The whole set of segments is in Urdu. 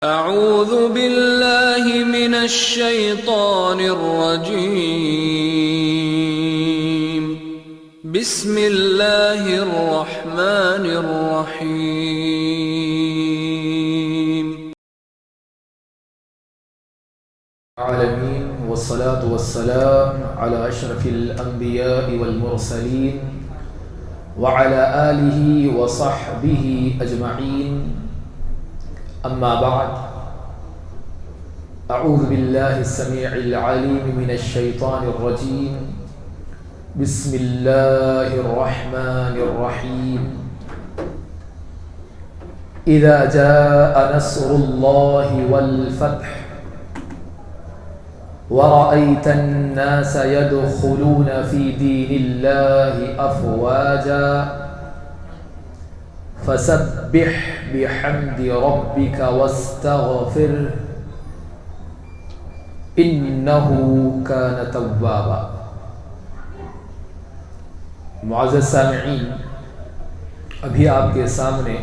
اعوذ باللہ من الشیطان الرجیم بسم اللہ الرحمن الرحیم العالمین والصلاة والسلام على اشرف الانبیاء والمرسلین وعلى آلہ وصحبہ اجمعین اما بعد اعوذ باللہ السمیع العلیم من الشیطان الرجیم بسم اللہ الرحمن الرحیم اذا جاء نصر اللہ والفتح ورأيت الناس يدخلون في دين الله أفواجا فسبح بحمد ربك واستغفره إنه كان توابا. معزز سامعین، ابھی آپ کے سامنے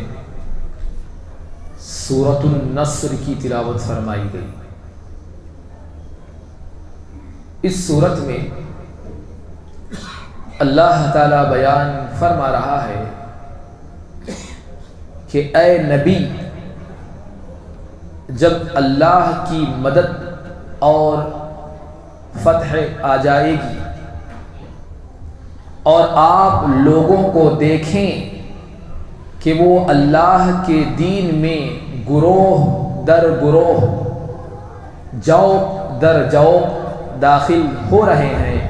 سورۃ النصر کی تلاوت فرمائی گئی. اس صورت میں اللہ تعالی بیان فرما رہا ہے کہ اے نبی، جب اللہ کی مدد اور فتح آ جائے گی اور آپ لوگوں کو دیکھیں کہ وہ اللہ کے دین میں گروہ در گروہ، جو در جو داخل ہو رہے ہیں،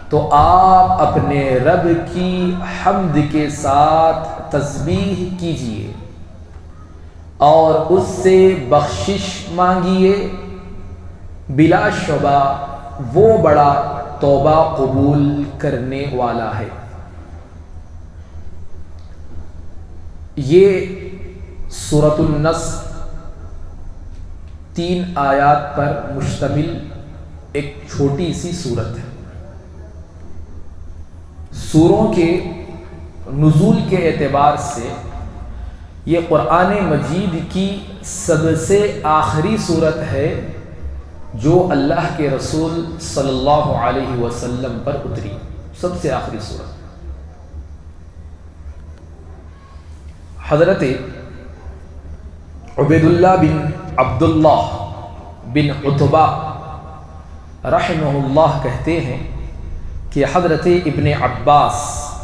تو آپ اپنے رب کی حمد کے ساتھ تسبیح کیجئے اور اس سے بخشش مانگیے. بلا شبہ وہ بڑا توبہ قبول کرنے والا ہے. یہ سورۃ النصر 3 آیات پر مشتمل ایک چھوٹی سی سورت ہے. سوروں کے نزول کے اعتبار سے یہ قرآن مجید کی سب سے آخری سورت ہے جو اللہ کے رسول صلی اللہ علیہ وسلم پر اتری. سب سے آخری سورت. حضرت عبیداللہ بن عبداللہ بن عتبہ رحمہ اللہ کہتے ہیں کہ حضرت ابن عباس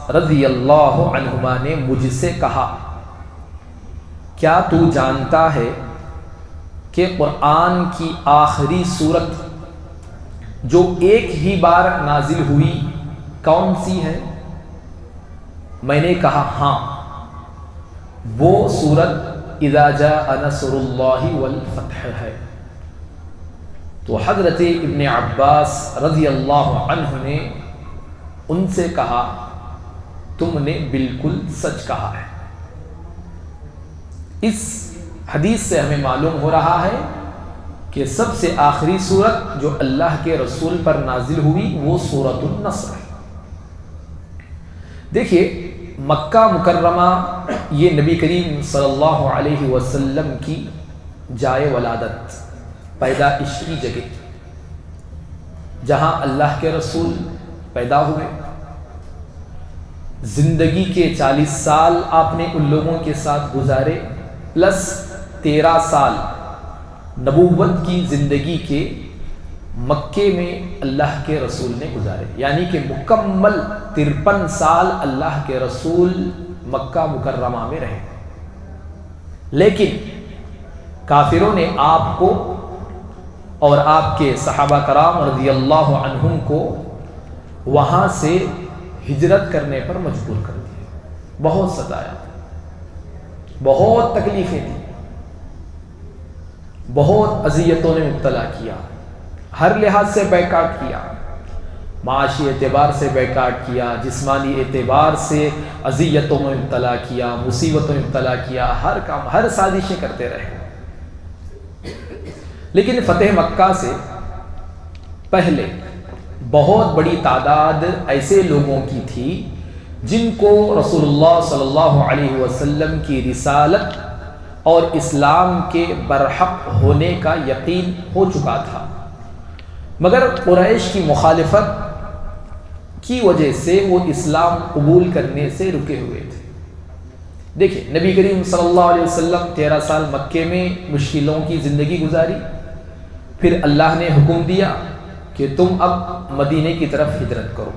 رضی اللہ عنہما نے مجھ سے کہا، کیا تو جانتا ہے کہ قرآن کی آخری سورت جو ایک ہی بار نازل ہوئی کون سی ہے؟ میں نے کہا ہاں، وہ سورت اذا جاء نصر اللہ والفتح ہے. تو حضرت ابن عباس رضی اللہ عنہ نے ان سے کہا، تم نے بالکل سچ کہا ہے. اس حدیث سے ہمیں معلوم ہو رہا ہے کہ سب سے آخری سورت جو اللہ کے رسول پر نازل ہوئی وہ سورۃ النصر ہے. دیکھیے، مکہ مکرمہ یہ نبی کریم صلی اللہ علیہ وسلم کی جائے ولادت، پیدائش کی جگہ، جہاں اللہ کے رسول پیدا ہوئے. زندگی کے 40 سال آپ نے ان لوگوں کے ساتھ گزارے، پلس 13 سال نبوت کی زندگی کے مکے میں اللہ کے رسول نے گزارے. یعنی کہ مکمل 53 سال اللہ کے رسول مکہ مکرمہ میں رہے. لیکن کافروں نے آپ کو اور آپ کے صحابہ کرام رضی اللہ عنہم کو وہاں سے ہجرت کرنے پر مجبور کر دیا. بہت ستایا، بہت تکلیفیں دی، بہت اذیتوں نے مبتلا کیا، ہر لحاظ سے بیکاٹ کیا. معاشی اعتبار سے بیکاٹ کیا، جسمانی اعتبار سے اذیتوں میں مبتلا کیا، مصیبتوں میں مبتلا کیا، ہر کام، ہر سازشیں کرتے رہے. لیکن فتح مکہ سے پہلے بہت بڑی تعداد ایسے لوگوں کی تھی جن کو رسول اللہ صلی اللہ علیہ وسلم کی رسالت اور اسلام کے برحق ہونے کا یقین ہو چکا تھا، مگر قریش کی مخالفت کی وجہ سے وہ اسلام قبول کرنے سے رکے ہوئے تھے۔ دیکھیں، نبی کریم صلی اللہ علیہ وسلم 13 سال مکے میں مشکلوں کی زندگی گزاری، پھر اللہ نے حکم دیا کہ تم اب مدینے کی طرف ہجرت کرو۔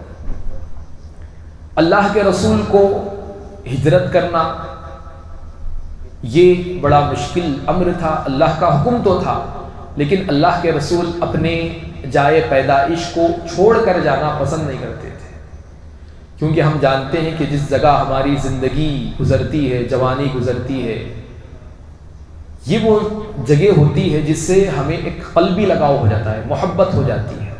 اللہ کے رسول کو ہجرت کرنا یہ بڑا مشکل امر تھا، اللہ کا حکم تو تھا، لیکن اللہ کے رسول اپنے جائے پیدائش کو چھوڑ کر جانا پسند نہیں کرتے تھے، کیونکہ ہم جانتے ہیں کہ جس جگہ ہماری زندگی گزرتی ہے، جوانی گزرتی ہے، یہ وہ جگہ ہوتی ہے جس سے ہمیں ایک قلبی لگاؤ ہو جاتا ہے، محبت ہو جاتی ہے۔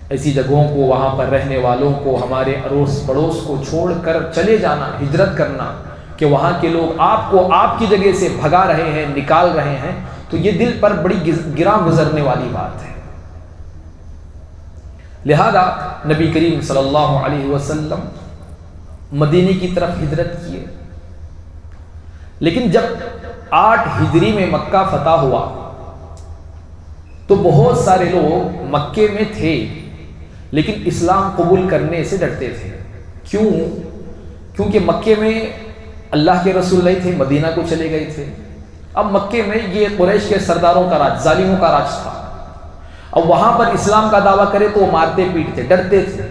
ایسی جگہوں کو، وہاں پر رہنے والوں کو، ہمارے اڑوس پڑوس کو چھوڑ کر چلے جانا، ہجرت کرنا، کہ وہاں کے لوگ آپ کو آپ کی جگہ سے بھگا رہے ہیں، نکال رہے ہیں، تو یہ دل پر بڑی گراں گزرنے والی بات ہے۔ لہذا نبی کریم صلی اللہ علیہ وسلم مدینے کی طرف ہجرت کیے، لیکن جب 8 ہجری میں مکہ فتح ہوا تو بہت سارے لوگ مکے میں تھے لیکن اسلام قبول کرنے سے ڈرتے تھے۔ کیوں؟ کیونکہ مکے میں اللہ کے رسول نہیں تھے، مدینہ کو چلے گئے تھے۔ اب مکے میں یہ قریش کے سرداروں کا راج، ظالموں کا راج تھا۔ اب وہاں پر اسلام کا دعویٰ کرے تو وہ مارتے پیٹتے، ڈرتے تھے،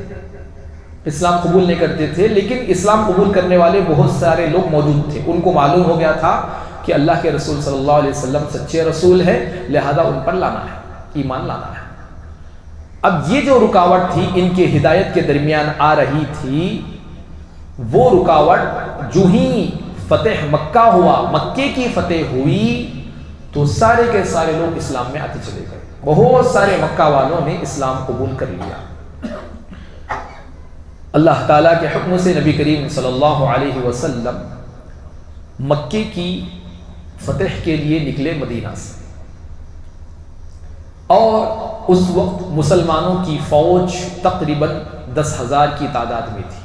اسلام قبول نہیں کرتے تھے۔ لیکن اسلام قبول کرنے والے بہت سارے لوگ موجود تھے، ان کو معلوم ہو گیا تھا کہ اللہ کے رسول صلی اللہ علیہ وسلم سچے رسول ہے، لہذا ان پر لانا ہے، ایمان لانا ہے۔ اب یہ جو رکاوٹ تھی ان کے ہدایت کے درمیان آ رہی تھی، وہ رکاوٹ جو ہی فتح مکہ ہوا، مکے کی فتح ہوئی، تو سارے کے سارے لوگ اسلام میں آتے چلے گئے۔ بہت سارے مکہ والوں نے اسلام قبول کر لیا۔ اللہ تعالیٰ کے حکم سے نبی کریم صلی اللہ علیہ وسلم مکے کی فتح کے لیے نکلے مدینہ سے، اور اس وقت مسلمانوں کی فوج تقریباً 10,000 کی تعداد میں تھی۔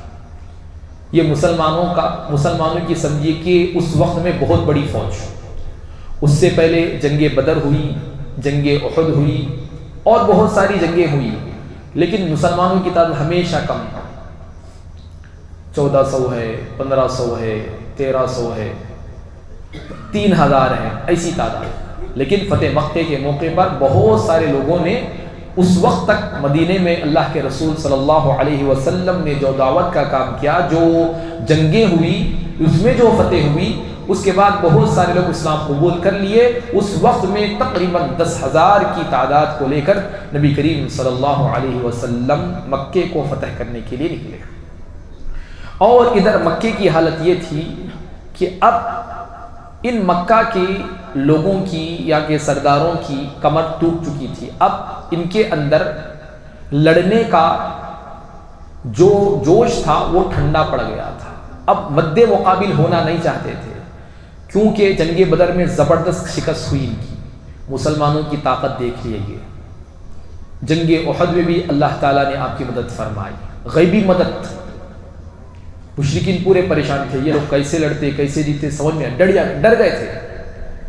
یہ مسلمانوں کی سمجھیے کہ اس وقت میں بہت بڑی فوج۔ اس سے پہلے جنگ بدر ہوئی، جنگ احد ہوئی، اور بہت ساری جنگیں ہوئی، لیکن مسلمانوں کی تعداد ہمیشہ کم، 1400 ہے، 1500 ہے، 1300 ہے، 3000 ہے، ایسی تعداد۔ لیکن فتح مکہ کے موقع پر بہت سارے لوگوں نے اس وقت تک مدینے میں اللہ کے رسول صلی اللہ علیہ وسلم نے جو دعوت کا کام کیا، جو جنگیں ہوئی، اس میں جو فتح ہوئی، اس کے بعد بہت سارے لوگ اسلام قبول کر لیے۔ اس وقت میں تقریباً 10,000 کی تعداد کو لے کر نبی کریم صلی اللہ علیہ وسلم مکے کو فتح کرنے کے لیے نکلے۔ اور ادھر مکے کی حالت یہ تھی کہ اب ان مکہ کے لوگوں کی یا کہ سرداروں کی کمر ٹوٹ چکی تھی، اب ان کے اندر لڑنے کا جو جوش تھا وہ ٹھنڈا پڑ گیا تھا۔ اب مد مقابل ہونا نہیں چاہتے تھے، کیونکہ جنگ بدر میں زبردست شکست ہوئی ان کی، مسلمانوں کی طاقت دیکھ لیے۔ جنگ احد میں بھی اللہ تعالیٰ نے آپ کی مدد فرمائی، غیبی مدد۔ مشرکین پورے پریشان تھے، یہ لوگ کیسے لڑتے، کیسے جیتے، سمجھ میں ڈر گئے تھے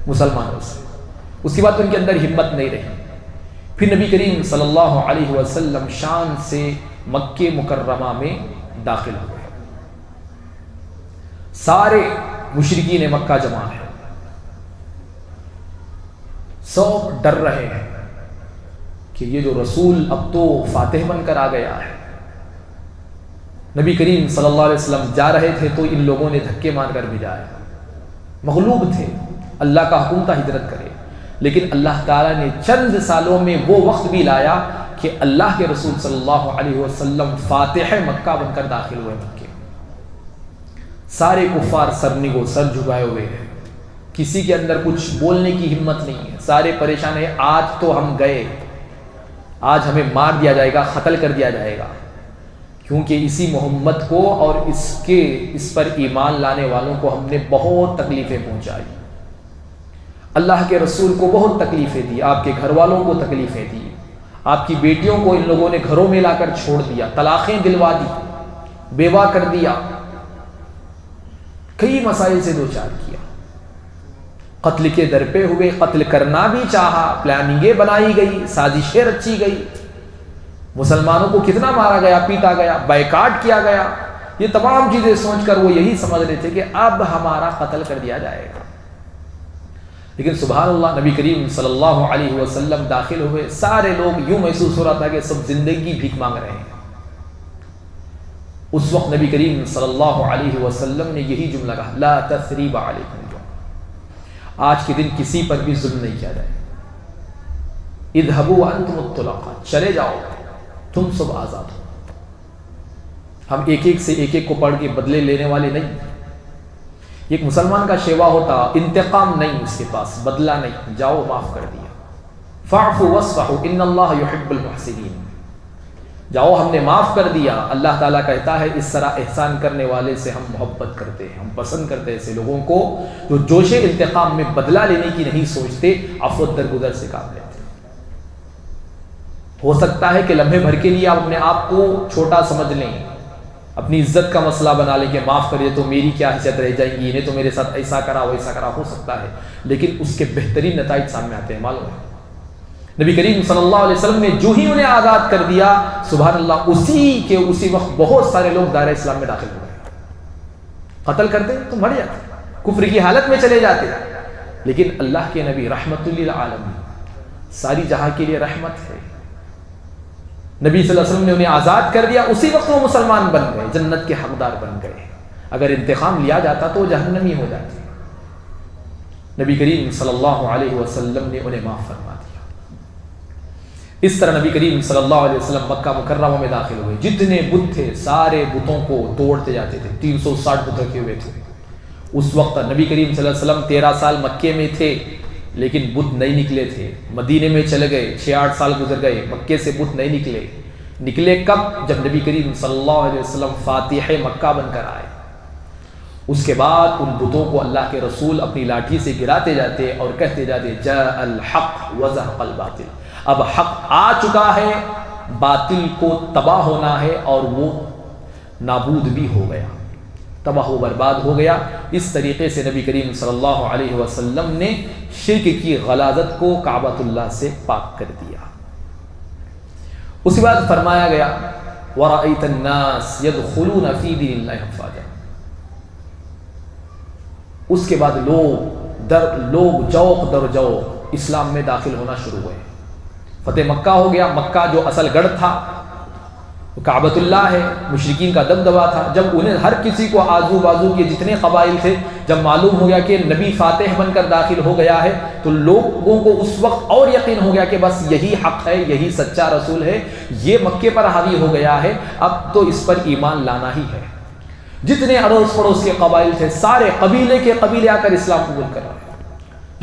مسلمانوں سے۔ اس کے بعد ان کے اندر ہمت نہیں رہی۔ پھر نبی کریم صلی اللہ علیہ وسلم شان سے مکہ مکرمہ میں داخل ہوئے۔ سارے مشرکین مکہ جمع ہیں، سب ڈر رہے ہیں کہ یہ جو رسول اب تو فاتح بن کر آ گیا ہے۔ نبی کریم صلی اللہ علیہ وسلم جا رہے تھے تو ان لوگوں نے دھکے مار کر بھیجایا، مغلوب تھے، اللہ کا حکم تھا ہجرت کرے، لیکن اللہ تعالیٰ نے چند سالوں میں وہ وقت بھی لایا کہ اللہ کے رسول صلی اللہ علیہ وسلم فاتح مکہ بن کر داخل ہوئے مکے۔ سارے کفار سرنگو، سر جھکائے ہوئے ہیں، کسی کے اندر کچھ بولنے کی ہمت نہیں ہے، سارے پریشان ہیں، آج تو ہم گئے، آج ہمیں مار دیا جائے گا، قتل کر دیا جائے گا، کیونکہ اسی محمد کو اور اس پر ایمان لانے والوں کو ہم نے بہت تکلیفیں پہنچائی، اللہ کے رسول کو بہت تکلیفیں دی، آپ کے گھر والوں کو تکلیفیں دی، آپ کی بیٹیوں کو ان لوگوں نے گھروں میں لا کر چھوڑ دیا، طلاقیں دلوا دی، بیوہ کر دیا، کئی مسائل سے دوچار کیا۔ قتل کے در پہ ہوئے، قتل کرنا بھی چاہا، پلاننگیں بنائی گئی، سازشیں رچی گئی، مسلمانوں کو کتنا مارا گیا، پیٹا گیا، بائیکاٹ کیا گیا، یہ تمام چیزیں سوچ کر وہ یہی سمجھ رہے تھے کہ اب ہمارا قتل کر دیا جائے گا۔ لیکن سبحان اللہ، نبی کریم صلی اللہ علیہ وسلم داخل ہوئے، سارے لوگ یوں محسوس ہو رہا تھا کہ سب زندگی بھیک مانگ رہے ہیں۔ اس وقت نبی کریم صلی اللہ علیہ وسلم نے یہی جملہ کہا، لا تثریب علیکم، آج کے دن کسی پر بھی ظلم نہیں کیا جائے، اذهبوا وانتم الطلقاء، چلے جاؤ تم سب آزاد ہو۔ ہم ایک ایک کو پڑھ کے بدلے لینے والے نہیں۔ ایک مسلمان کا شیوا ہوتا، انتقام نہیں اس کے پاس، بدلہ نہیں، جاؤ معاف کر دیا، فاعفوا واصفحوا ان اللہ یحب المحسنین، جاؤ ہم نے معاف کر دیا۔ اللہ تعالیٰ کہتا ہے اس طرح احسان کرنے والے سے ہم محبت کرتے ہیں، ہم پسند کرتے ہیں ایسے لوگوں کو جو جوش انتقام میں بدلہ لینے کی نہیں سوچتے، عفو درگزر سے کام لیتے۔ ہو سکتا ہے کہ لمحے بھر کے لیے آپ اپنے آپ کو چھوٹا سمجھ لیں، اپنی عزت کا مسئلہ بنا لیں کہ معاف کریے تو میری کیا حیثیت رہ جائیں گی، انہیں تو میرے ساتھ ایسا کرا ویسا کرا، ہو سکتا ہے، لیکن اس کے بہترین نتائج سامنے آتے ہیں۔ معلوم ہے نبی کریم صلی اللہ علیہ وسلم نے جو ہی انہیں آزاد کر دیا، سبحان اللہ، اسی وقت بہت سارے لوگ دائرہ اسلام میں داخل ہو گئے۔ قتل کرتے تو مر جاتے، کفر کی حالت میں چلے جاتے، لیکن اللہ کے نبی رحمت للعالمین، ساری جہاں کے لیے رحمت ہے، نبی صلی اللہ علیہ وسلم نے انہیں آزاد کر دیا، اسی وقت وہ مسلمان بن گئے، جنت کے حقدار بن گئے۔ اگر انتقام لیا جاتا تو وہ جہنمی ہو جاتے۔ نبی کریم صلی اللہ علیہ وسلم نے انہیں معاف فرما دیا۔ اس طرح نبی کریم صلی اللہ علیہ وسلم مکہ مکرمہ میں داخل ہوئے، جتنے بت تھے سارے بتوں کو توڑتے جاتے تھے، 360 بت رکھے ہوئے تھے۔ اس وقت نبی کریم صلی اللہ علیہ وسلم 13 سال مکے میں تھے، لیکن بت نہیں نکلے تھے، مدینے میں چلے گئے، 6-8 سال گزر گئے، مکے سے بت نہیں نکلے کب؟ جب نبی کریم صلی اللہ علیہ وسلم فاتح مکہ بن کر آئے۔ اس کے بعد ان بتوں کو اللہ کے رسول اپنی لاٹھی سے گراتے جاتے اور کہتے جاتے جاء الحق وزهق الباطل، اب حق آ چکا ہے، باطل کو تباہ ہونا ہے، اور وہ نابود بھی ہو گیا، تباہ و برباد ہو گیا۔ اس طریقے سے نبی کریم صلی اللہ علیہ وسلم نے شرک کی غلاظت کو کعبۃ اللہ سے پاک کر دیا۔ اس کے بعد فرمایا گیا وَرَأَيْتَ النَّاسَ يَدْخُلُونَ فِي دِينِ اللَّهِ أَفْوَاجًا، اس کے بعد لوگ جوق در جوق اسلام میں داخل ہونا شروع ہوئے۔ فتح مکہ ہو گیا، مکہ جو اصل گڑھ تھا کعبۃ اللہ ہے، مشرکین کا دبدبا تھا۔ جب انہیں ہر کسی کو آزو بازو کے جتنے قبائل تھے جب معلوم ہو گیا کہ نبی فاتح بن کر داخل ہو گیا ہے، تو لوگوں کو اس وقت اور یقین ہو گیا کہ بس یہی حق ہے، یہی سچا رسول ہے، یہ مکے پر حاوی ہو گیا ہے، اب تو اس پر ایمان لانا ہی ہے۔ جتنے اڑوس پڑوس کے قبائل تھے سارے قبیلے آ کر اسلام قبول کر رہے ہیں۔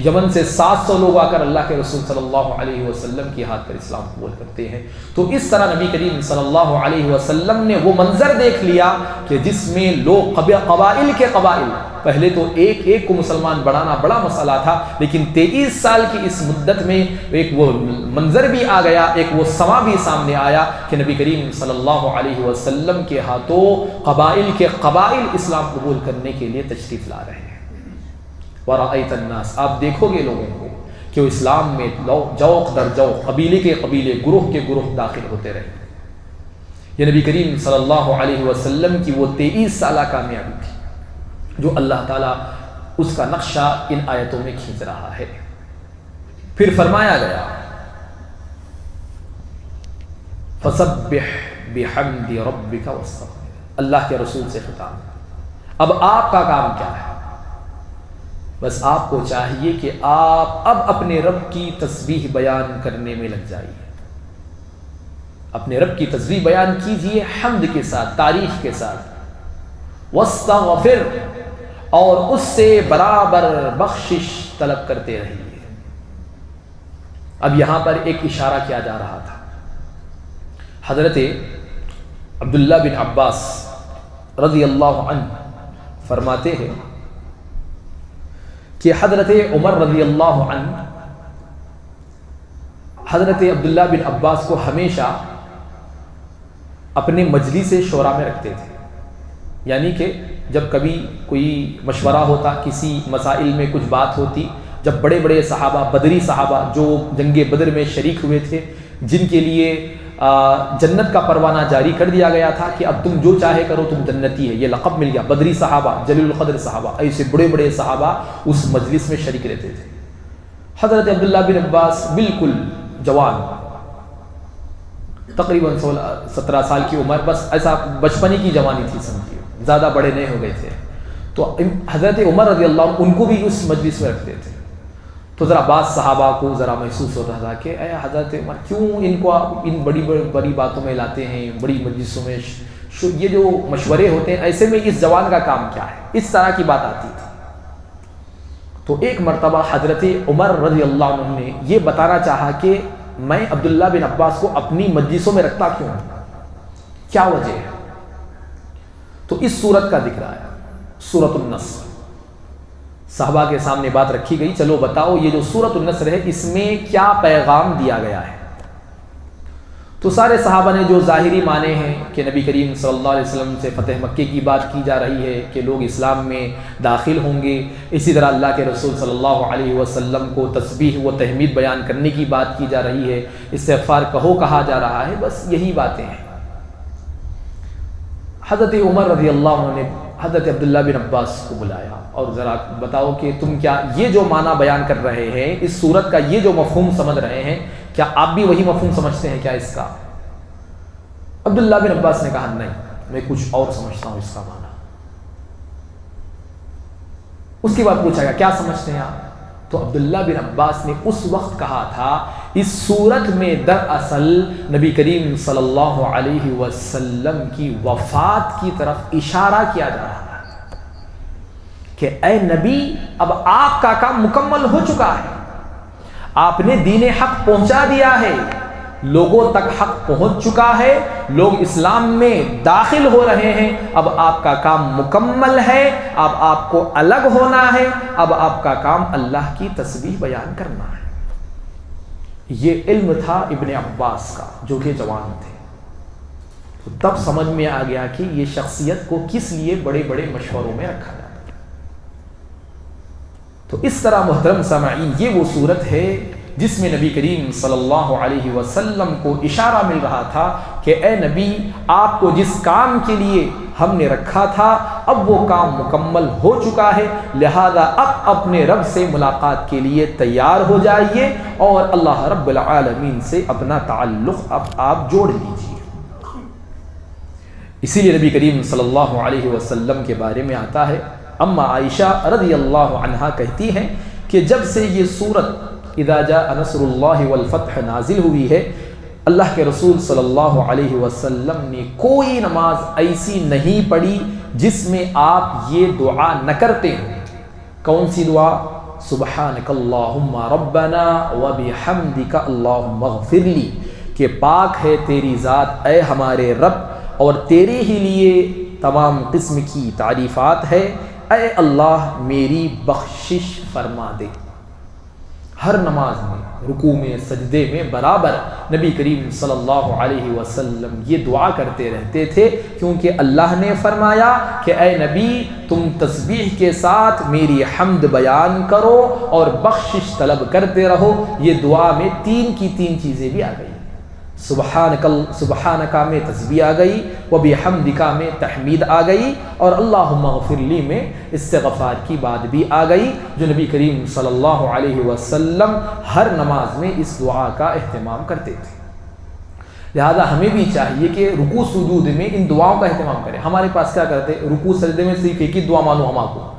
یمن سے 700 لوگ آ کر اللہ کے رسول صلی اللہ علیہ وسلم کی ہاتھ پر اسلام قبول کرتے ہیں۔ تو اس طرح نبی کریم صلی اللہ علیہ وسلم نے وہ منظر دیکھ لیا کہ جس میں لوگ قبائل پہلے تو ایک کو مسلمان بڑھانا بڑا مسئلہ تھا، لیکن 23 سال کی اس مدت میں ایک وہ منظر بھی آ گیا، ایک وہ سما بھی سامنے آیا کہ نبی کریم صلی اللہ علیہ وسلم کے ہاتھوں قبائل اسلام قبول کرنے کے لیے تشریف لا رہے ہیں۔ وَرَأَيْتَ النَّاسَ، آپ دیکھو گے لوگوں کو کہ وہ اسلام میں جوق در جوق، قبیلے گروہ کے گروہ داخل ہوتے رہے۔ یہ نبی کریم صلی اللہ علیہ وسلم کی وہ 23 سالہ کامیابی تھی جو اللہ تعالیٰ اس کا نقشہ ان آیتوں میں کھینچ رہا ہے۔ پھر فرمایا گیا فَسَبِّحْ بِحَمْدِ رَبِّكَ وَاسْتَغْفِرْ، اللہ کے رسول سے خطاب۔ اب آپ کا کام کیا ہے؟ بس آپ کو چاہیے کہ آپ اب اپنے رب کی تسبیح بیان کرنے میں لگ جائیے، اپنے رب کی تسبیح بیان کیجئے حمد کے ساتھ، تعریف کے ساتھ، واستغفر، اور اس سے برابر بخشش طلب کرتے رہیے۔ اب یہاں پر ایک اشارہ کیا جا رہا تھا۔ حضرت عبداللہ بن عباس رضی اللہ عنہ فرماتے ہیں کہ حضرت عمر رضی اللہ عنہ حضرت عبداللہ بن عباس کو ہمیشہ اپنے مجلس شورا میں رکھتے تھے، یعنی کہ جب کبھی کوئی مشورہ ہوتا، کسی مسائل میں کچھ بات ہوتی، جب بڑے بڑے صحابہ، بدری صحابہ جو جنگ بدر میں شریک ہوئے تھے، جن کے لیے جنت کا پروانہ جاری کر دیا گیا تھا کہ اب تم جو چاہے کرو، تم جنتی ہے، یہ لقب مل گیا، بدری صحابہ، جلیل القدر صحابہ، ایسے بڑے بڑے صحابہ اس مجلس میں شریک رہتے تھے۔ حضرت عبداللہ بن عباس بالکل جوان، تقریباً 17 سال کی عمر، بس ایسا بچپنی کی جوانی تھی سمجھیے، زیادہ بڑے نہیں ہو گئے تھے۔ تو حضرت عمر رضی اللہ عنہ ان کو بھی اس مجلس میں رکھتے تھے۔ تو ذرا بعض صحابہ کو ذرا محسوس ہوتا تھا کہ اے حضرت عمر کیوں ان کو آپ ان بڑی باتوں میں لاتے ہیں، بڑی مجلسوں میں یہ جو مشورے ہوتے ہیں، ایسے میں اس جوان کا کام کیا ہے؟ اس طرح کی بات آتی تھی۔ تو ایک مرتبہ حضرت عمر رضی اللہ عنہ نے یہ بتانا چاہا کہ میں عبداللہ بن عباس کو اپنی مجلسوں میں رکھتا کیوں ہوں، کیا وجہ ہے؟ تو اس سورت کا ذکر آیا، سورۃ النصر۔ صحابہ کے سامنے بات رکھی گئی، چلو بتاؤ یہ جو سورۃ النصر ہے اس میں کیا پیغام دیا گیا ہے؟ تو سارے صحابہ نے جو ظاہری معنی ہیں کہ نبی کریم صلی اللہ علیہ وسلم سے فتح مکے کی بات کی جا رہی ہے کہ لوگ اسلام میں داخل ہوں گے، اسی طرح اللہ کے رسول صلی اللہ علیہ وسلم کو تسبیح و تحمید بیان کرنے کی بات کی جا رہی ہے، استغفار کہا جا رہا ہے، بس یہی باتیں ہیں۔ حضرت عمر رضی اللہ عنہ نے حضرت عبداللہ بن عباس کو بلایا اور ذرا بتاؤ کہ تم کیا یہ جو معنی بیان کر رہے ہیں، اس صورت کا یہ جو مفہوم سمجھ رہے ہیں، کیا آپ بھی وہی مفہوم سمجھتے ہیں کیا اس کا؟ عبداللہ بن عباس نے کہا نہیں، میں کچھ اور سمجھتا ہوں اس کا معنی۔ اس کے بعد پوچھا گیا کیا سمجھتے ہیں آپ؟ تو عبداللہ بن عباس نے اس وقت کہا تھا اس صورت میں دراصل نبی کریم صلی اللہ علیہ وسلم کی وفات کی طرف اشارہ کیا جا رہا ہے کہ اے نبی اب آپ کا کام مکمل ہو چکا ہے، آپ نے دین حق پہنچا دیا ہے، لوگوں تک حق پہنچ چکا ہے، لوگ اسلام میں داخل ہو رہے ہیں، اب آپ کا کام مکمل ہے، اب آپ کو الگ ہونا ہے، اب آپ کا کام اللہ کی تسبیح بیان کرنا ہے۔ یہ علم تھا ابن عباس کا جو کہ جوان تھے۔ تو تب سمجھ میں آ گیا کہ یہ شخصیت کو کس لیے بڑے بڑے مشوروں میں رکھا جاتا ہے۔ تو اس طرح محترم سامعین یہ وہ صورت ہے جس میں نبی کریم صلی اللہ علیہ وسلم کو اشارہ مل رہا تھا کہ اے نبی آپ کو جس کام کے لیے ہم نے رکھا تھا اب وہ کام مکمل ہو چکا ہے، لہذا اب اپنے رب سے ملاقات کے لیے تیار ہو جائیے اور اللہ رب العالمین سے اپنا تعلق اب آپ جوڑ لیجیے۔ اسی لیے نبی کریم صلی اللہ علیہ وسلم کے بارے میں آتا ہے، اما عائشہ رضی اللہ عنہا کہتی ہیں کہ جب سے یہ سورت اذا جاء نصر اللہ والفتح نازل ہوئی ہے، اللہ کے رسول صلی اللہ علیہ وسلم نے کوئی نماز ایسی نہیں پڑھی جس میں آپ یہ دعا نہ کرتے ہوں۔ کون سی دعا؟ سبحانک اللہم ربنا وبحمدک اللہم اغفر لی، کہ پاک ہے تیری ذات اے ہمارے رب اور تیرے ہی لیے تمام قسم کی تعریفات ہے، اے اللہ میری بخشش فرما دے۔ ہر نماز میں، رکوع میں، سجدے میں برابر نبی کریم صلی اللہ علیہ وسلم یہ دعا کرتے رہتے تھے، کیونکہ اللہ نے فرمایا کہ اے نبی تم تسبیح کے ساتھ میری حمد بیان کرو اور بخشش طلب کرتے رہو۔ یہ دعا میں تین کی تین چیزیں بھی آ گئی، سبحانکا میں تسبیح آ گئی، وبحمدکا میں تحمید آ گئی، اور اللہم اغفر لی میں استغفار کی بات بھی آ گئی، جو نبی کریم صلی اللہ علیہ وسلم ہر نماز میں اس دعا کا اہتمام کرتے تھے۔ لہذا ہمیں بھی چاہیے کہ رکوع سجود میں ان دعاؤں کا اہتمام کریں۔ ہمارے پاس کیا کرتے، رکوع سجدے میں صرف ایک ہی دعا معلوم ہم کو،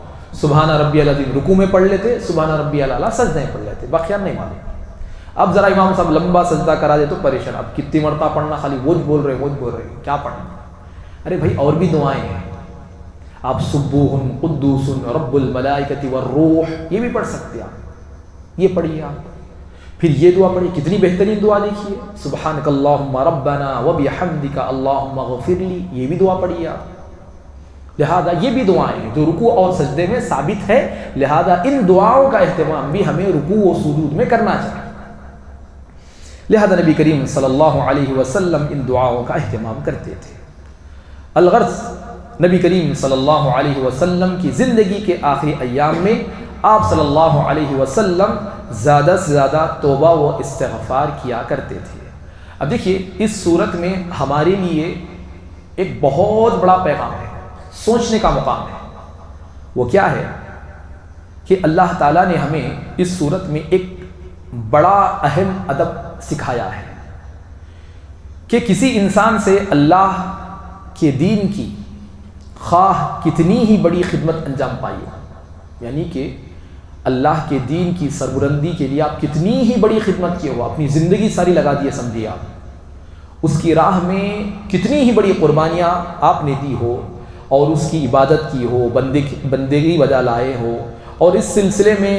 سبحان ربی العظیم رکوع میں پڑھ لیتے، سبحان ربی الاعلیٰ سجدے میں پڑھ لیتے، باقیات نہیں معلوم۔ اب ذرا امام صاحب لمبا سجدہ کرا دے تو پریشان، اب کتنی مرتبہ پڑھنا، خالی وہ بول رہے کیا پڑھنا؟ ارے بھائی اور بھی دعائیں ہیں، آپ سبوح قدوس رب الملائکۃ والروح یہ بھی پڑھ سکتے ہیں، آپ یہ پڑھیے۔ آپ پھر یہ دعا پڑھیے، کتنی بہترین دعا دیکھیے، سبحانک اللہم ربنا وبحمدک اللہم اغفر لی، یہ بھی دعا پڑھیے آپ۔ لہذا یہ بھی دعائیں ہیں جو رکوع اور سجدے میں ثابت ہے، لہذا ان دعاؤں کا اہتمام بھی ہمیں رکوع و سجود میں کرنا چاہیے۔ لہذا نبی کریم صلی اللہ علیہ وسلم ان دعاؤں کا اہتمام کرتے تھے۔ الغرض نبی کریم صلی اللہ علیہ وسلم کی زندگی کے آخری ایام میں آپ صلی اللہ علیہ وسلم زیادہ سے زیادہ توبہ و استغفار کیا کرتے تھے۔ اب دیکھیے اس صورت میں ہمارے لیے ایک بہت بڑا پیغام ہے، سوچنے کا مقام ہے۔ وہ کیا ہے کہ اللہ تعالیٰ نے ہمیں اس صورت میں ایک بڑا اہم ادب سکھایا ہے کہ کسی انسان سے اللہ کے دین کی خواہ کتنی ہی بڑی خدمت انجام پائی ہو، یعنی کہ اللہ کے دین کی سربلندی کے لیے آپ کتنی ہی بڑی خدمت کیے ہو، اپنی زندگی ساری لگا دیے سمجھیے آپ، اس کی راہ میں کتنی ہی بڑی قربانیاں آپ نے دی ہو اور اس کی عبادت کی ہو، بندگی بجا لائے ہو، اور اس سلسلے میں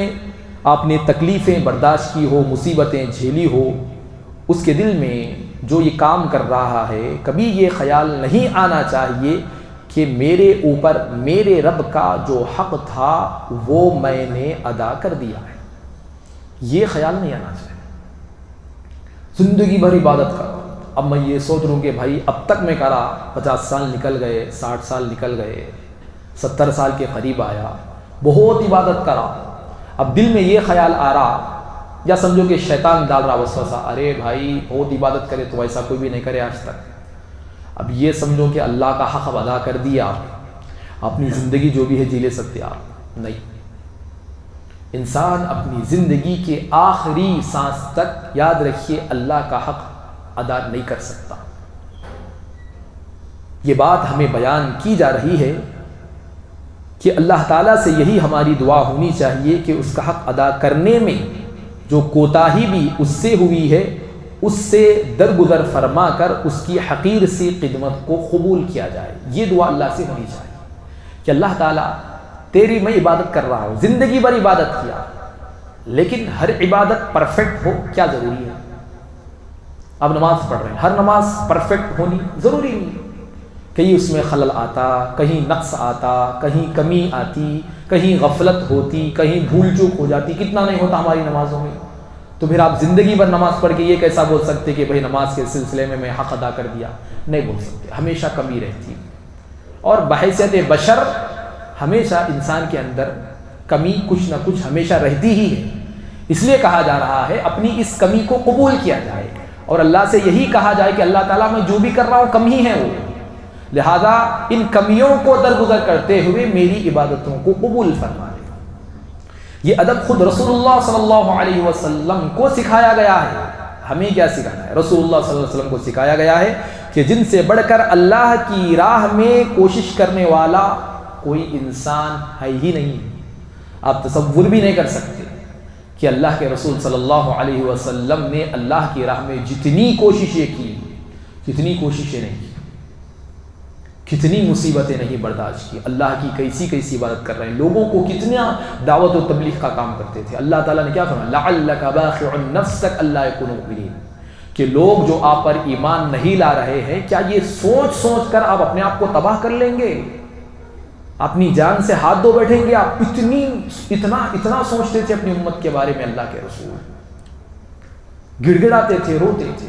آپ نے تکلیفیں برداشت کی ہو، مصیبتیں جھیلی ہو، اس کے دل میں جو یہ کام کر رہا ہے کبھی یہ خیال نہیں آنا چاہیے کہ میرے اوپر میرے رب کا جو حق تھا وہ میں نے ادا کر دیا ہے، یہ خیال نہیں آنا چاہیے۔ زندگی بھر عبادت کرا، اب میں یہ سوچ رہا ہوں کہ بھائی اب تک میں کرا، 50 سال نکل گئے، 60 سال نکل گئے، 70 سال کے قریب آیا، بہت عبادت کرا، اب دل میں یہ خیال آ رہا، یا سمجھو کہ شیطان ڈال رہا وسوسہ، ارے بھائی بہت عبادت کرے تو ایسا کوئی بھی نہیں کرے آج تک، اب یہ سمجھو کہ اللہ کا حق ادا کر دیا، اپنی زندگی جو بھی ہے جی لے سکتے آپ، نہیں۔ انسان اپنی زندگی کے آخری سانس تک یاد رکھیے اللہ کا حق ادا نہیں کر سکتا۔ یہ بات ہمیں بیان کی جا رہی ہے کہ اللہ تعالیٰ سے یہی ہماری دعا ہونی چاہیے کہ اس کا حق ادا کرنے میں جو کوتاہی بھی اس سے ہوئی ہے اس سے درگزر فرما کر اس کی حقیر سی خدمت کو قبول کیا جائے، یہ دعا اللہ سے ہونی چاہیے کہ اللہ تعالیٰ تیری میں عبادت کر رہا ہوں، زندگی بھر عبادت کیا، لیکن ہر عبادت پرفیکٹ ہو کیا ضروری ہے؟ اب نماز پڑھ رہے ہیں، ہر نماز پرفیکٹ ہونی ضروری نہیں، کہیں اس میں خلل آتا، کہیں نقص آتا، کہیں کمی آتی، کہیں غفلت ہوتی، کہیں بھول چوک ہو جاتی، کتنا نہیں ہوتا ہماری نمازوں میں، تو پھر آپ زندگی بھر نماز پڑھ کے یہ کیسا بول سکتے کہ بھائی نماز کے سلسلے میں حق ادا کر دیا؟ نہیں بول سکتے، ہمیشہ کمی رہتی، اور بحیثیت بشر ہمیشہ انسان کے اندر کمی کچھ نہ کچھ ہمیشہ رہتی ہی ہے، اس لیے کہا جا رہا ہے اپنی اس کمی کو قبول کیا جائے، اور اللہ سے یہی کہا جائے کہ اللہ تعالیٰ میں جو بھی کر رہا ہوں کم ہی ہے وہ، لہذا ان کمیوں کو درگزر کرتے ہوئے میری عبادتوں کو قبول فرما لے۔ یہ ادب خود رسول اللہ صلی اللہ علیہ وسلم کو سکھایا گیا ہے، ہمیں کیا سکھانا ہے؟ رسول اللہ صلی اللہ علیہ وسلم کو سکھایا گیا ہے کہ جن سے بڑھ کر اللہ کی راہ میں کوشش کرنے والا کوئی انسان ہے ہی نہیں، آپ تصور بھی نہیں کر سکتے کہ اللہ کے رسول صلی اللہ علیہ وسلم نے اللہ کی راہ میں جتنی کوششیں کی، کتنی کوششیں نہیں کی، کتنی مصیبتیں نہیں برداشت کی، اللہ کی کیسی عبادت کر رہے ہیں، لوگوں کو کتنا دعوت و تبلیغ کا کام کرتے تھے۔ اللہ تعالیٰ نے کیا فرمایا؟ لعلک باخع نفسک الا یکونوا مؤمنین، کہ لوگ جو آپ پر ایمان نہیں لا رہے ہیں کیا یہ سوچ کر آپ اپنے آپ کو تباہ کر لیں گے، اپنی جان سے ہاتھ دھو بیٹھیں گے؟ آپ اتنا سوچتے تھے اپنی امت کے بارے میں، اللہ کے رسول گڑ گڑاتے تھے، روتے تھے۔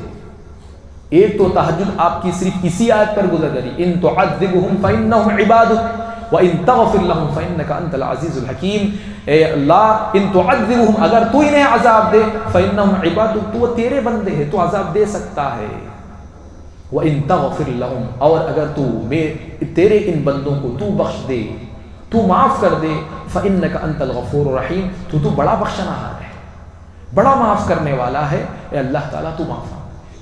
ایک تو تہجد آپ کی صرف اسی آیت پر گزر گئی، ان تعذبهم فانهم عبادک وان تغفر لهم فانک انت العزیز الحکیم، اے اللہ ان تعذبهم، اگر تو انہیں عذاب دے، فانهم عبادک، تو تیرے بندے ہیں، تو عذاب دے سکتا ہے، وان تغفر لهم، اور اگر تو تیرے ان بندوں کو تو بخش دے، تو معاف کر دے، فانک انت الغفور الرحیم، تو بڑا بخشنہار ہے، بڑا معاف کرنے والا ہے، اے اللہ تعالیٰ تو معاف۔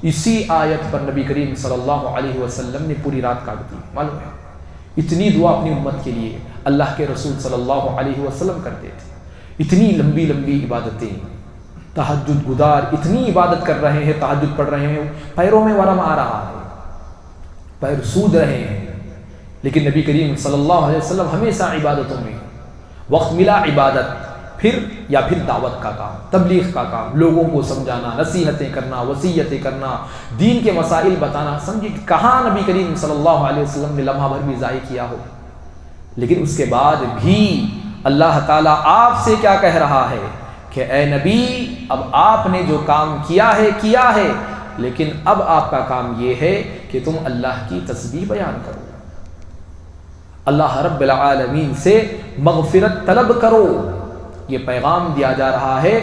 اسی آیت پر نبی کریم صلی اللہ علیہ وسلم نے پوری رات کاٹ دی، معلوم ہے اتنی دعا اپنی امت کے لیے اللہ کے رسول صلی اللہ علیہ وسلم کرتے تھے، اتنی لمبی عبادتیں، تہجد گزار اتنی عبادت کر رہے ہیں، تہجد پڑھ رہے ہیں، پیروں میں ورم آ رہا ہے، پیر سود رہے ہیں، لیکن نبی کریم صلی اللہ علیہ وسلم ہمیشہ عبادتوں میں وقت ملا عبادت، پھر دعوت کا کام، تبلیغ کا کام، لوگوں کو سمجھانا، نصیحتیں کرنا، وصیتیں کرنا، دین کے مسائل بتانا، سمجھے کہاں نبی کریم صلی اللہ علیہ وسلم نے لمحہ بھر بھی ضائع کیا ہو، لیکن اس کے بعد بھی اللہ تعالیٰ آپ سے کیا کہہ رہا ہے کہ اے نبی اب آپ نے جو کام کیا ہے، لیکن اب آپ کا کام یہ ہے کہ تم اللہ کی تسبیح بیان کرو، اللہ رب العالمین سے مغفرت طلب کرو، یہ پیغام دیا جا رہا ہے،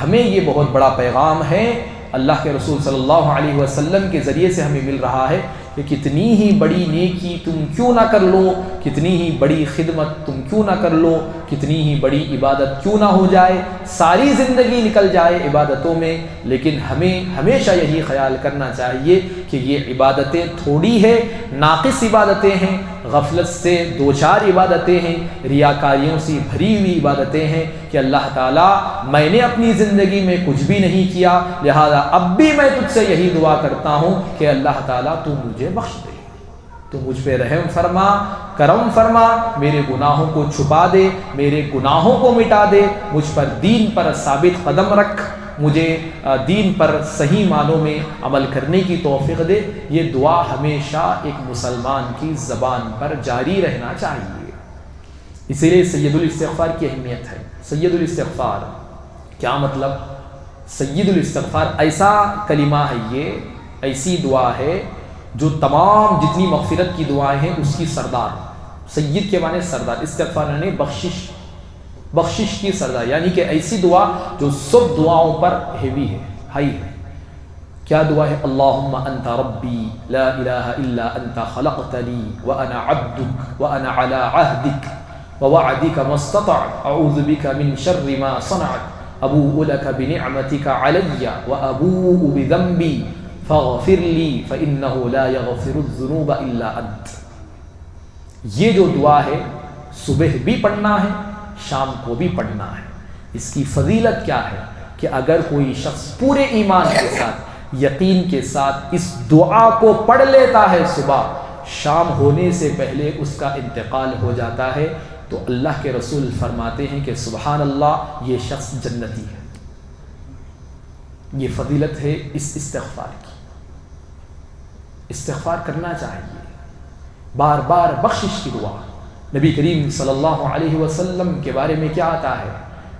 ہمیں یہ بہت بڑا پیغام ہے، اللہ کے رسول صلی اللہ علیہ وسلم کے ذریعے سے ہمیں مل رہا ہے کہ کتنی ہی بڑی نیکی تم کیوں نہ کر لو، کتنی ہی بڑی خدمت تم کیوں نہ کر لو، کتنی ہی بڑی عبادت کیوں نہ ہو جائے، ساری زندگی نکل جائے عبادتوں میں، لیکن ہمیں ہمیشہ یہی خیال کرنا چاہیے کہ یہ عبادتیں تھوڑی ہے، ناقص عبادتیں ہیں، غفلت سے دو چار عبادتیں ہیں، ریاکاریوں سے بھری ہوئی عبادتیں ہیں کہ اللہ تعالیٰ میں نے اپنی زندگی میں کچھ بھی نہیں کیا، لہذا اب بھی میں تجھ سے یہی دعا کرتا ہوں کہ اللہ تعالیٰ تو مجھے بخش دے، تو مجھ پہ رحم فرما، کرم فرما، میرے گناہوں کو چھپا دے، میرے گناہوں کو مٹا دے، مجھ پر دین پر ثابت قدم رکھ، مجھے دین پر صحیح معنوں میں عمل کرنے کی توفیق دے۔ یہ دعا ہمیشہ ایک مسلمان کی زبان پر جاری رہنا چاہیے۔ اسی لیے سید الاستغفار کی اہمیت ہے۔ سید الاستغفار کیا مطلب؟ سید الاستغفار ایسا کلمہ ہے، یہ ایسی دعا ہے جو تمام جتنی مغفرت کی دعائیں ہیں اس کی سردار۔ سید کے معنی سردار، استغفار یعنی بخشش کی سردار، یعنی کہ ایسی دعا جو سب دعاؤں پر ہیوی ہے، ہائی ہے۔ کیا دعا ہے؟ اللہم انت ربی لا الہ الا انت خلقتنی وانا عبدک وانا علی عہدک ووعدک ما استطعت اعوذ بک من شر ما صنعت ابوء لک بنعمتک علی وابوء بذنبی فاغفر لی فانہ لا یغفر الذنوب الا انت۔ یہ جو دعا ہے صبح بھی پڑھنا ہے، شام کو بھی پڑھنا ہے۔ اس کی فضیلت کیا ہے کہ اگر کوئی شخص پورے ایمان کے ساتھ، یقین کے ساتھ اس دعا کو پڑھ لیتا ہے، صبح شام ہونے سے پہلے اس کا انتقال ہو جاتا ہے، تو اللہ کے رسول فرماتے ہیں کہ سبحان اللہ، یہ شخص جنتی ہے۔ یہ فضیلت ہے اس استغفار کی۔ استغفار کرنا چاہیے، بار بار بخشش کی دعا۔ نبی کریم صلی اللہ علیہ وسلم کے بارے میں کیا آتا ہے؟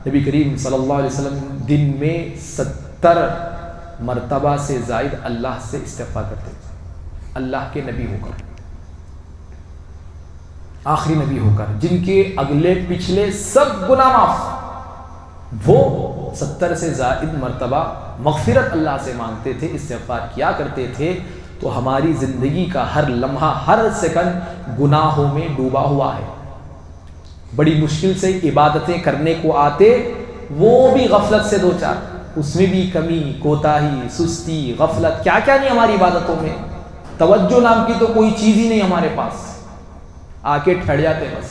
نبی کریم صلی اللہ علیہ وسلم دن میں 70 مرتبہ سے زائد اللہ سے استغفار کرتے تھے، اللہ کے نبی ہو کر، آخری نبی ہو کر، جن کے اگلے پچھلے سب گناہ معاف، وہ 70 سے زائد مرتبہ مغفرت اللہ سے مانگتے تھے، استغفار کیا کرتے تھے۔ تو ہماری زندگی کا ہر لمحہ، ہر سیکنڈ گناہوں میں ڈوبا ہوا ہے۔ بڑی مشکل سے عبادتیں کرنے کو آتے، وہ بھی غفلت سے دو چار، اس میں بھی کمی، کوتاہی، سستی، غفلت، کیا کیا نہیں ہماری عبادتوں میں۔ توجہ نام کی تو کوئی چیز ہی نہیں ہمارے پاس، آ کے ٹھہر جاتے، بس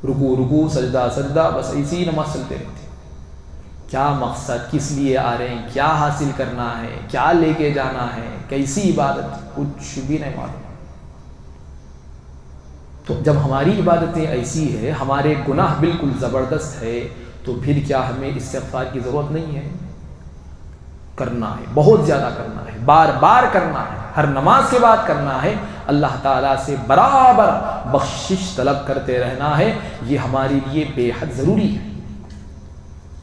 رکوع سجدہ سجدہ، بس ایسی ہی نماز چلتے رہتے۔ کیا مقصد، کس لیے آ رہے ہیں، کیا حاصل کرنا ہے، کیا لے کے جانا ہے، کیسی عبادت، کچھ بھی نہیں معلوم۔ تو جب ہماری عبادتیں ایسی ہے، ہمارے گناہ بالکل زبردست ہے، تو پھر کیا ہمیں استغفار کی ضرورت نہیں ہے؟ کرنا ہے، بہت زیادہ کرنا ہے، بار بار کرنا ہے، ہر نماز کے بعد کرنا ہے، اللہ تعالیٰ سے برابر بخشش طلب کرتے رہنا ہے۔ یہ ہمارے لیے بے حد ضروری ہے۔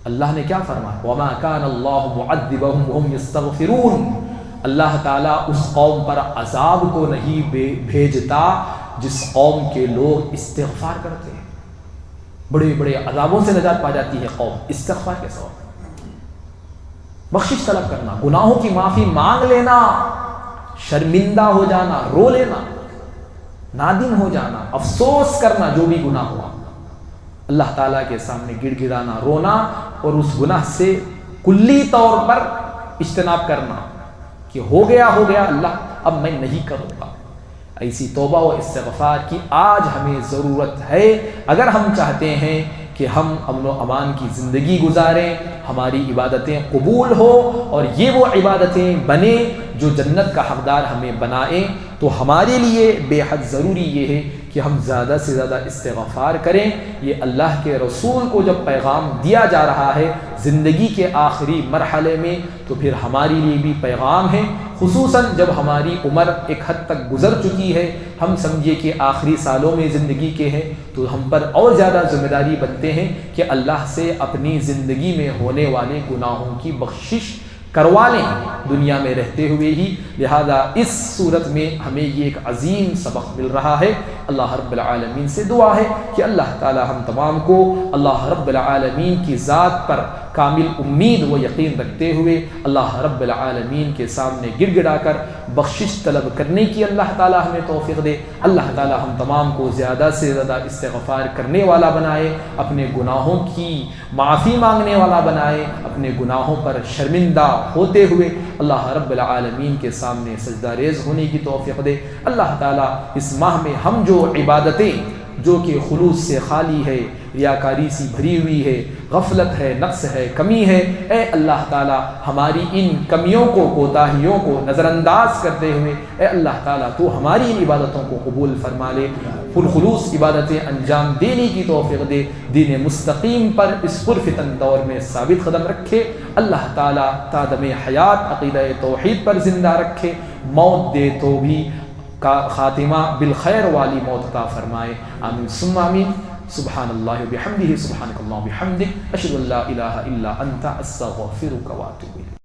اللہ نے کیا فرمایا؟ وَمَا كَانَ اللَّهُ مُعَذِّبَهُمْ وَهُمْ يَسْتَغْفِرُونَ۔ اللہ تعالیٰ اس قوم پر عذاب کو نہیں بھیجتا جس قوم کے لوگ استغفار کرتے ہیں۔ بڑے بڑے عذابوں سے نجات پا جاتی ہے قوم استغفار کے سبب۔ بخشش طلب کرنا، گناہوں کی معافی مانگ لینا، شرمندہ ہو جانا، رو لینا، نادم ہو جانا، افسوس کرنا جو بھی گناہ ہوا، اللہ تعالیٰ کے سامنے گڑ گڑانا، رونا، اور اس گناہ سے کلی طور پر اجتناب کرنا کہ ہو گیا اللہ، اب میں نہیں کروں گا۔ ایسی توبہ و استغفار کی آج ہمیں ضرورت ہے، اگر ہم چاہتے ہیں کہ ہم امن و امان کی زندگی گزاریں، ہماری عبادتیں قبول ہو، اور یہ وہ عبادتیں بنیں جو جنت کا حقدار ہمیں بنائیں، تو ہمارے لیے بے حد ضروری یہ ہے کہ ہم زیادہ سے زیادہ استغفار کریں۔ یہ اللہ کے رسول کو جب پیغام دیا جا رہا ہے زندگی کے آخری مرحلے میں، تو پھر ہمارے لیے بھی پیغام ہے، خصوصاً جب ہماری عمر ایک حد تک گزر چکی ہے، ہم سمجھے کہ آخری سالوں میں زندگی کے ہیں، تو ہم پر اور زیادہ ذمہ داری بنتے ہیں کہ اللہ سے اپنی زندگی میں ہونے والے گناہوں کی بخشش کروا لیں دنیا میں رہتے ہوئے ہی۔ لہذا اس صورت میں ہمیں یہ ایک عظیم سبق مل رہا ہے۔ اللہ رب العالمین سے دعا ہے کہ اللہ تعالی ہم تمام کو اللہ رب العالمین کی ذات پر کامل امید و یقین رکھتے ہوئے اللہ رب العالمین کے سامنے گڑ گڑا کر بخشش طلب کرنے کی اللہ تعالی ہمیں توفیق دے۔ اللہ تعالی ہم تمام کو زیادہ سے زیادہ استغفار کرنے والا بنائے، اپنے گناہوں کی معافی مانگنے والا بنائے، اپنے گناہوں پر شرمندہ ہوتے ہوئے اللہ رب العالمین کے سامنے سجدہ ریز ہونے کی توفیق دے۔ اللہ تعالی اس ماہ میں ہم جو عبادتیں جو کہ خلوص سے خالی ہے، ریاکاری سی بھری ہوئی ہے، غفلت ہے، نقص ہے، کمی ہے، اے اللہ تعالی ہماری ان کمیوں کو، کوتاہیوں کو نظر انداز کرتے ہوئے اے اللہ تعالی تو ہماری ان عبادتوں کو قبول فرما لے، پرخلوص عبادتیں انجام دینے کی توفیق دے، دین مستقیم پر اس پرفتن دور میں ثابت قدم رکھے، اللہ تعالی تا دم حیات عقیدہ توحید پر زندہ رکھے، موت دے تو بھی خاتمہ بالخیر والی موت عطا فرمائے، آمین ثم آمین۔ سبحان اللہ وبحمدہ، سبحانک اللہم وبحمدک، اشہد ان لا الہ الا انت، استغفرک واتوب الیک۔